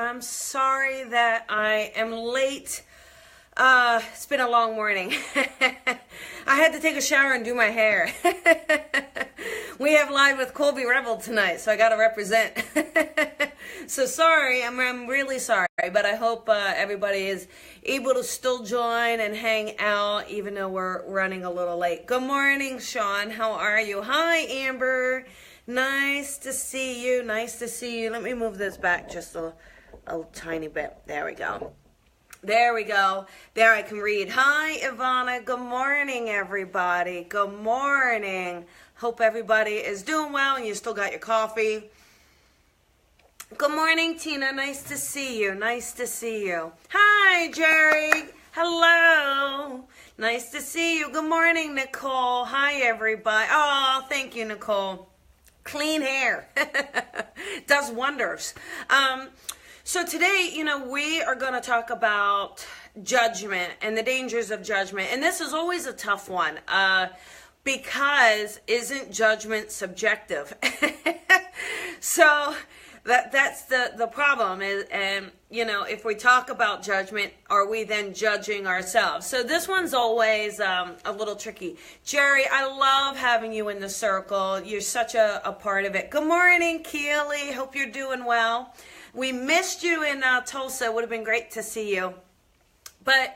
I'm sorry that I am late. It's been a long morning. I had to take a shower and do my hair. We have Live with Colby Rebel tonight, so I got to represent. So sorry, I'm really sorry, but I hope everybody is able to still join and hang out, even though we're running a little late. Good morning, Sean. How are you? Hi, Amber. Nice to see you. Nice to see you. Let me move this back just a tiny bit. There we go. There we go. There I can read. Hi, Ivana. Good morning, everybody. Good morning. Hope everybody is doing well and you still got your coffee. Good morning, Tina. Nice to see you. Nice to see you. Hi, Jerry. Hello. Nice to see you. Good morning, Nicole. Hi, everybody. Oh, thank you, Nicole. Clean hair. Does wonders. So today, we are going to talk about judgment and the dangers of judgment. And this is always a tough one because isn't judgment subjective? So that's the problem is, and if we talk about judgment, are we then judging ourselves? So this one's always a little tricky. Jerry, I love having you in the circle. You're such a part of it. Good morning, Keely. Hope you're doing well. We missed you in Tulsa. It would have been great to see you. But,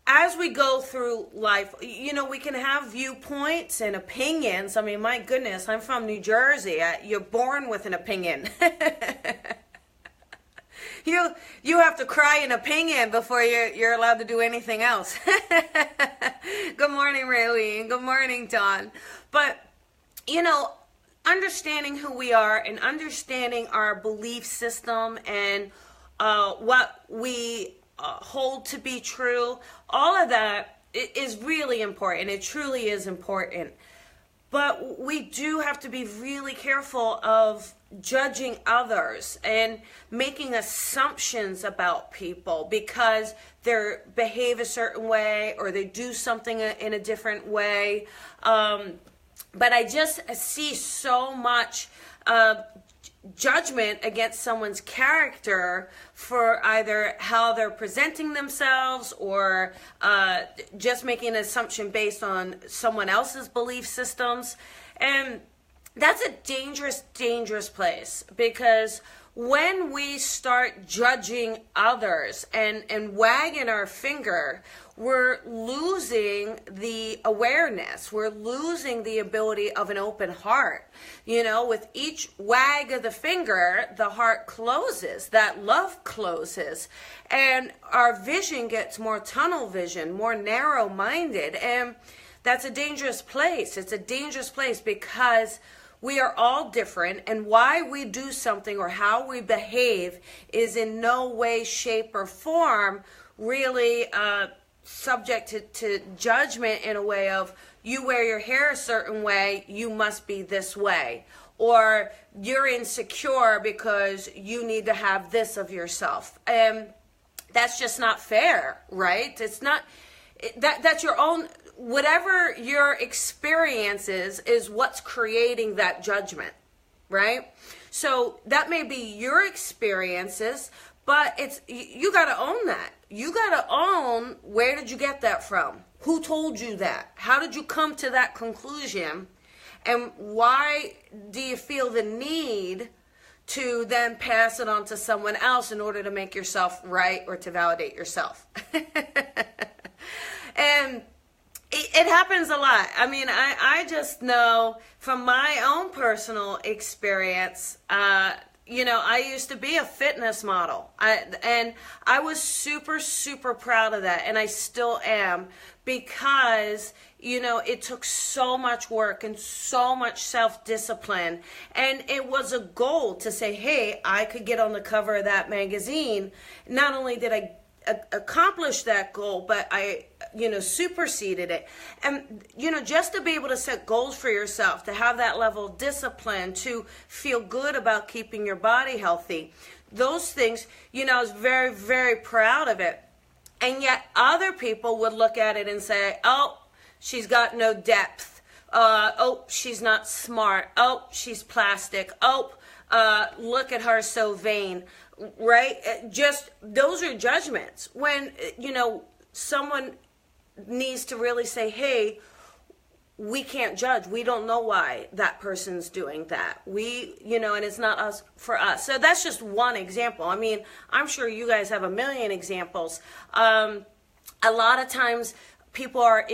as we go through life, we can have viewpoints and opinions. I mean, my goodness, I'm from New Jersey. You're born with an opinion. You have to cry an opinion before you're allowed to do anything else. Good morning, Raylene. Good morning, Dawn. But, understanding who we are and understanding our belief system and what we hold to be true, all of that is really important. It truly is important. But we do have to be really careful of judging others and making assumptions about people because they behave a certain way or they do something in a different way. But I just see so much judgment against someone's character for either how they're presenting themselves or just making an assumption based on someone else's belief systems. And that's a dangerous, dangerous place because when we start judging others and wagging our finger, we're losing the awareness. We're losing the ability of an open heart. With each wag of the finger, the heart closes. That love closes. And our vision gets more tunnel vision, more narrow-minded. And that's a dangerous place. It's a dangerous place because we are all different, and why we do something or how we behave is in no way, shape, or form really subject to judgment in a way of you wear your hair a certain way, you must be this way. Or you're insecure because you need to have this of yourself. And that's just not fair, right? It's not, that's your own, whatever your experience is what's creating that judgment, right? So that may be your experiences, but you got to own that. You got to own, where did you get that from? Who told you that? How did you come to that conclusion? And why do you feel the need to then pass it on to someone else in order to make yourself right or to validate yourself? And it happens a lot. I mean, I just know from my own personal experience, I used to be a fitness model. And I was super, super proud of that. And I still am because, it took so much work and so much self-discipline. And it was a goal to say, hey, I could get on the cover of that magazine. Not only did I accomplish that goal, but I, superseded it. And, just to be able to set goals for yourself, to have that level of discipline, to feel good about keeping your body healthy, those things, I was very, very proud of it. And yet other people would look at it and say, oh, she's got no depth. Oh, she's not smart. Oh, she's plastic. Oh, look at her so vain, right? Just those are judgments. When, someone needs to really say, hey, we can't judge. We don't know why that person's doing that. And it's not us for us. So that's just one example. I mean, I'm sure you guys have a million examples. A lot of times people are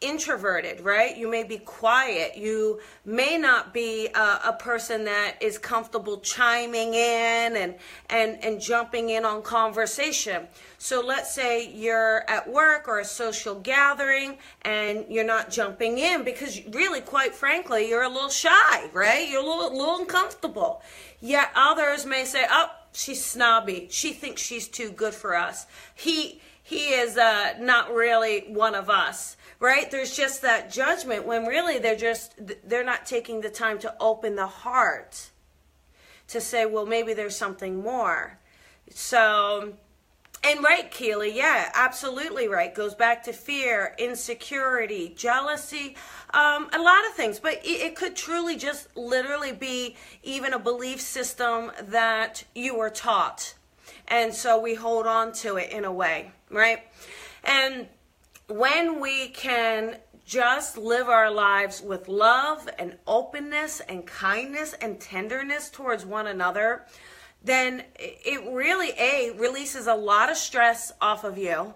introverted, right? You may be quiet. You may not be a person that is comfortable chiming in and jumping in on conversation. So let's say you're at work or a social gathering and you're not jumping in because really, quite frankly, you're a little shy, right? You're a little uncomfortable. Yet others may say, oh, she's snobby. She thinks she's too good for us. He is not really one of us. Right? There's just that judgment when really they're not taking the time to open the heart to say, well, maybe there's something more. So, and right, Keely, yeah, absolutely right. Goes back to fear, insecurity, jealousy, a lot of things. But it could truly just literally be even a belief system that you were taught. And so we hold on to it in a way, right? And when we can just live our lives with love and openness and kindness and tenderness towards one another, then it really, releases a lot of stress off of you.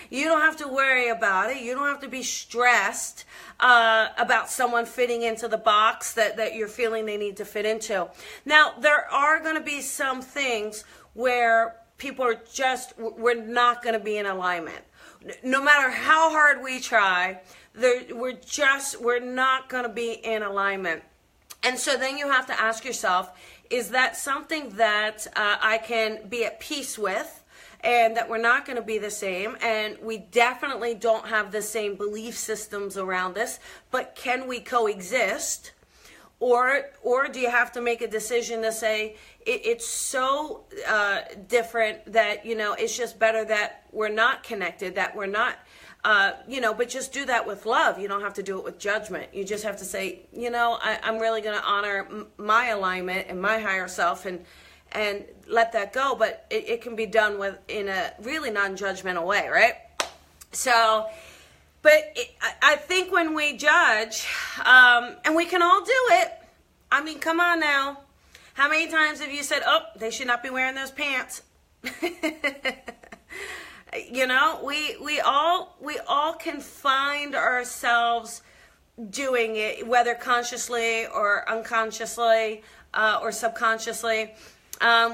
You don't have to worry about it. You don't have to be stressed about someone fitting into the box that you're feeling they need to fit into. Now, there are going to be some things where people are we're not going to be in alignment. No matter how hard we try, we're not going to be in alignment. And so then you have to ask yourself, is that something that I can be at peace with, and that we're not going to be the same, and we definitely don't have the same belief systems around this, but can we coexist? Or do you have to make a decision to say it's so different that, it's just better that we're not connected, that we're not, but just do that with love. You don't have to do it with judgment. You just have to say, I'm really going to honor my alignment and my higher self and let that go. But it can be done in a really non-judgmental way, right? So... But I think when we judge, and we can all do it. I mean, come on now. How many times have you said, oh, they should not be wearing those pants? We all can find ourselves doing it, whether consciously or unconsciously or subconsciously.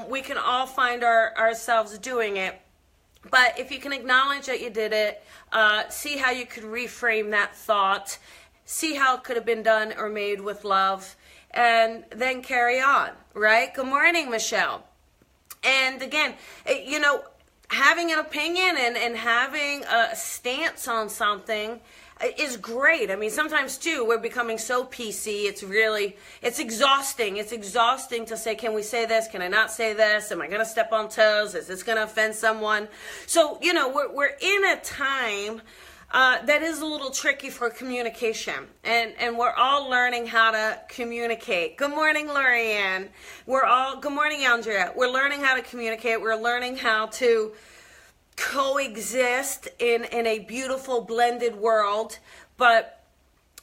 We can all find ourselves doing it. But if you can acknowledge that you did it, see how you could reframe that thought, see how it could have been done or made with love, and then carry on, right? Good morning, Michelle. And again, having an opinion and having a stance on something is great. I mean, sometimes too, we're becoming so PC. It's exhausting. It's exhausting to say, can we say this? Can I not say this? Am I going to step on toes? Is this going to offend someone? So, we're in a time that is a little tricky for communication. And we're all learning how to communicate. Good morning, Lorianne. Good morning, Andrea. We're learning how to communicate. We're learning how to coexist in a beautiful blended world, but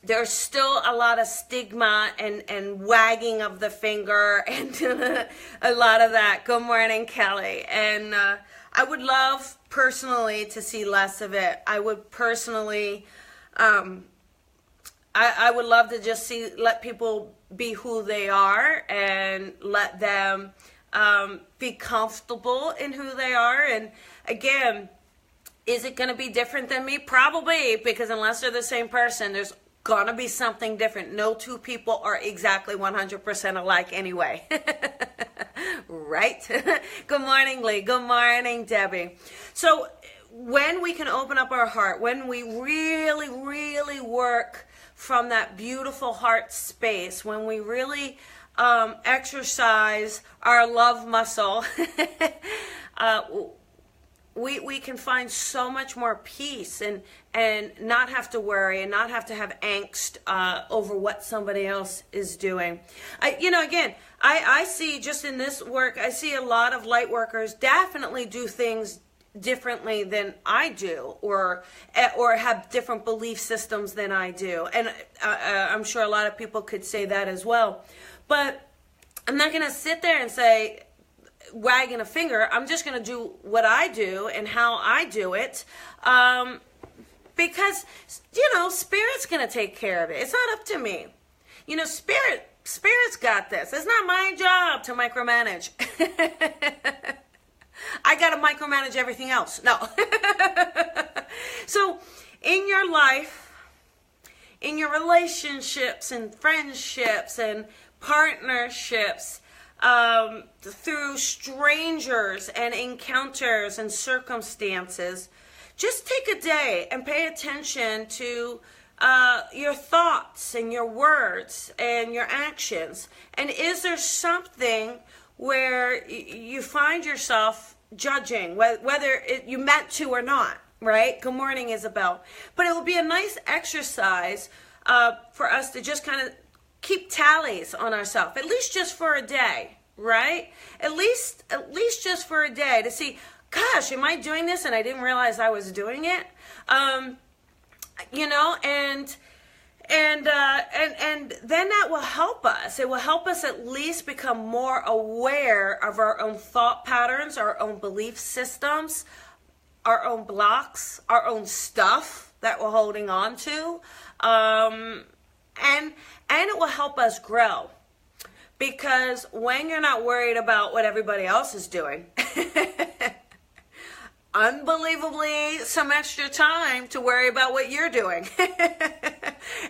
there's still a lot of stigma and wagging of the finger and a lot of that. Good morning, Kelly. And I would love personally to see less of it. I would personally I would love to just let people be who they are and let them be comfortable in who they are. And again, is it going to be different than me? Probably, because unless they're the same person, there's going to be something different. No two people are exactly 100% alike anyway. Right? Good morning, Lee. Good morning, Debbie. So when we can open up our heart, when we really, really work from that beautiful heart space, when we really exercise our love muscle, we can find so much more peace and not have to worry and not have to have angst over what somebody else is doing. I see just in this work, I see a lot of light workers definitely do things differently than I do, or have different belief systems than I do. And I'm sure a lot of people could say that as well. But I'm not going to sit there and say, wagging a finger. I'm just going to do what I do and how I do it. Because, Spirit's going to take care of it. It's not up to me. Spirit's got this. It's not my job to micromanage. I got to micromanage everything else. No. So, in your life, in your relationships and friendships and partnerships, through strangers and encounters and circumstances, just take a day and pay attention to your thoughts and your words and your actions. And is there something where you find yourself judging, whether you meant to or not, right? Good morning, Isabel. But it will be a nice exercise for us to just kind of keep tallies on ourselves, at least just for a day, right? At least just for a day to see, gosh, am I doing this and I didn't realize I was doing it? And then that will help us. It will help us at least become more aware of our own thought patterns, our own belief systems, our own blocks, our own stuff that we're holding on to. And it will help us grow. Because when you're not worried about what everybody else is doing, unbelievably some extra time to worry about what you're doing.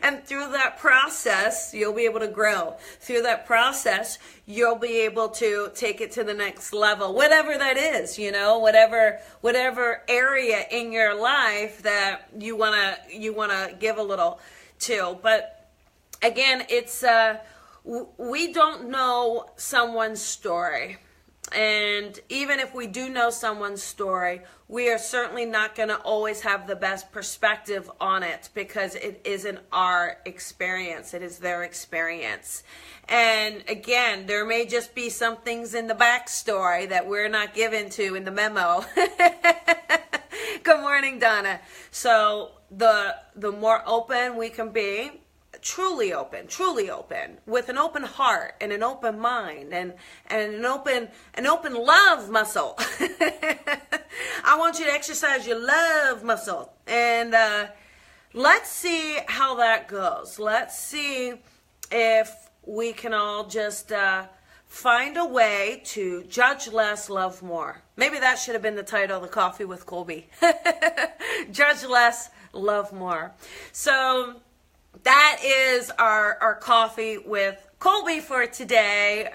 And through that process, you'll be able to grow. Through that process, you'll be able to take it to the next level, whatever that is, whatever area in your life that you wanna give a little to. But again, it's we don't know someone's story. And even if we do know someone's story, we are certainly not going to always have the best perspective on it, because it isn't our experience. It is their experience. And again, there may just be some things in the backstory that we're not given to in the memo. Good morning, Donna. So the more open we can be, truly open, with an open heart and an open mind and an open love muscle. I want you to exercise your love muscle, and let's see how that goes. Let's see if we can all just find a way to judge less, love more. Maybe that should have been the title of the Coffee with Colby. Judge less, love more. So that is our coffee with Colby for today.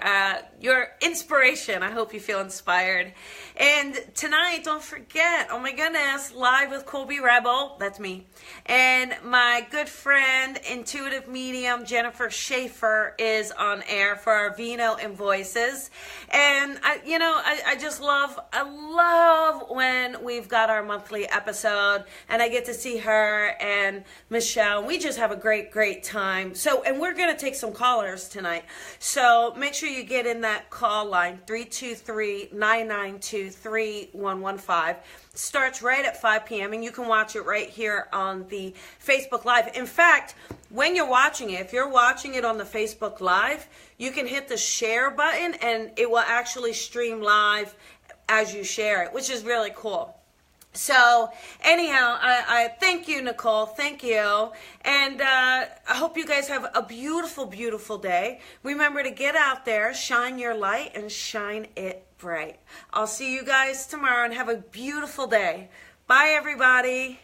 Your inspiration. I hope you feel inspired. And tonight, don't forget, oh my goodness, live with Colby Rebel. That's me. And my good friend, intuitive medium Jennifer Schaefer is on air for our Vino and Voices. And I just love when we've got our monthly episode and I get to see her and Michelle. We just have a great time. So, and we're going to take some callers tonight. So make sure you get in that call line, 323-992-3115. Starts right at 5 p.m. and you can watch it right here on the Facebook Live. In fact, when you're watching it, if you're watching it on the Facebook Live, you can hit the share button and it will actually stream live as you share it, which is really cool. So anyhow, I thank you, Nicole. Thank you. And I hope you guys have a beautiful day. Remember to get out there, shine your light, and shine it bright. I'll see you guys tomorrow and have a beautiful day. Bye, everybody.